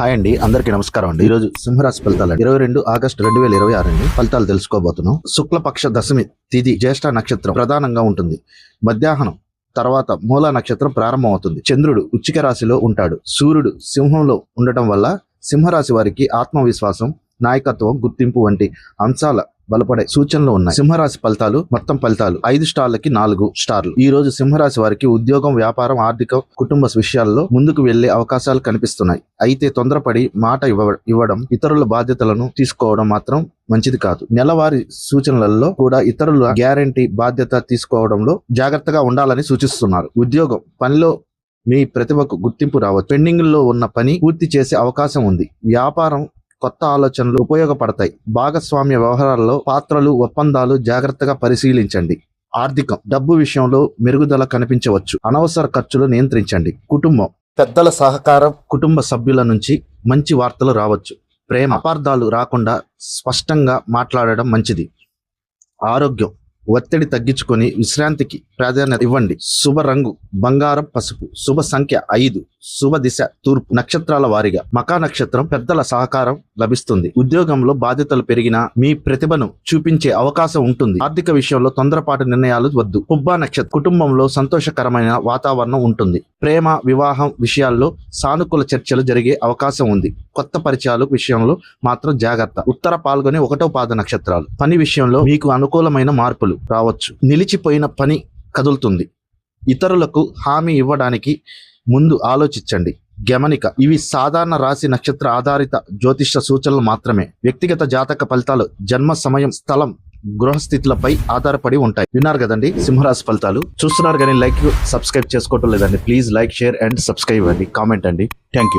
Hi అండి, అందరికీ నమస్కారం అండి. ఈరోజు సింహరాశి ఫలితాలు 22 ఆగస్టు 2026 అండి ఫలితాలు తెలుసుకోబోతున్నాం. శుక్లపక్ష దశమి తిథి జ్యేష్ఠ నక్షత్రం ప్రధానంగా ఉంటుంది. మధ్యాహ్నం తర్వాత మూల నక్షత్రం ప్రారంభమవుతుంది. చంద్రుడు వృశ్చిక రాశిలో ఉంటాడు. సూర్యుడు సింహంలో ఉండటం వల్ల సింహరాశి వారికి ఆత్మవిశ్వాసం, నాయకత్వం, గుర్తింపు వంటి అంశాల బలపడే సూచనలు ఉన్నాయి. సింహరాశి ఫలితాలు. మొత్తం ఫలితాలు 5 స్టార్లకి 4 స్టార్లు. ఈ రోజు సింహరాశి వారికి ఉద్యోగం, వ్యాపారం, ఆర్థిక, కుటుంబ విషయాల్లో ముందుకు వెళ్లే అవకాశాలు కనిపిస్తున్నాయి. అయితే తొందరపడి మాట ఇవ్వడం, ఇతరుల బాధ్యతలను తీసుకోవడం మాత్రం మంచిది కాదు. నెలవారీ సూచనలలో కూడా ఇతరుల గ్యారంటీ బాధ్యత తీసుకోవడంలో జాగ్రత్తగా ఉండాలని సూచిస్తున్నారు. ఉద్యోగం, పనిలో మీ ప్రతిభకు గుర్తింపు రావచ్చు. పెండింగ్ లో ఉన్న పని పూర్తి చేసే అవకాశం ఉంది. వ్యాపారం, కొత్త ఆలోచనలు ఉపయోగపడతాయి. భాగస్వామ్య వ్యవహారాల్లో పాత్రలు, ఒప్పందాలు జాగ్రత్తగా పరిశీలించండి. ఆర్థికం, డబ్బు విషయంలో మెరుగుదల కనిపించవచ్చు. అనవసర ఖర్చులు నియంత్రించండి. కుటుంబం, పెద్దల సహకారం, కుటుంబ సభ్యుల నుంచి మంచి వార్తలు రావచ్చు. ప్రేమ, అపార్థాలు రాకుండా స్పష్టంగా మాట్లాడడం మంచిది. ఆరోగ్యం, ఒత్తిడి తగ్గించుకొని విశ్రాంతికి ప్రాధాన్యత ఇవ్వండి. శుభ రంగు బంగారం, పసుపు. శుభ సంఖ్య 5. శుభ దిశ తూర్పు. నక్షత్రాల వారీగా మకా నక్షత్రం, పెద్దల సహకారం లభిస్తుంది. ఉద్యోగంలో బాధ్యతలు పెరిగినా మీ ప్రతిభను చూపించే అవకాశం ఉంటుంది. ఆర్థిక విషయంలో తొందరపాటు నిర్ణయాలు వద్దు. పుబ్బా నక్షత్రం, కుటుంబంలో సంతోషకరమైన వాతావరణం ఉంటుంది. ప్రేమ, వివాహం విషయాల్లో సానుకూల చర్చలు జరిగే అవకాశం ఉంది. కొత్త పరిచయాల విషయంలో మాత్రం జాగ్రత్త. ఉత్తర పాల్గొని 1వ పాద నక్షత్రాలు. పని విషయంలో మీకు అనుకూలమైన మార్పులు రావచ్చు. నిలిచిపోయిన పని కదులుతుంది. ఇతరులకు హామీ ఇవ్వడానికి ముందు ఆలోచించండి. గమనిక, ఇవి సాధారణ రాశి నక్షత్ర ఆధారిత జ్యోతిష సూచనలు మాత్రమే. వ్యక్తిగత జాతక ఫలితాలు జన్మ సమయం, స్థలం, గృహస్థితులపై ఆధారపడి ఉంటాయి. విన్నారు కదండి సింహరాశి ఫలితాలు. చూస్తున్నారు కానీ సబ్స్క్రైబ్ చేసుకోవటం లేదండి. Please like, share and subscribe అండి. కామెంట్ అండి. Thank you.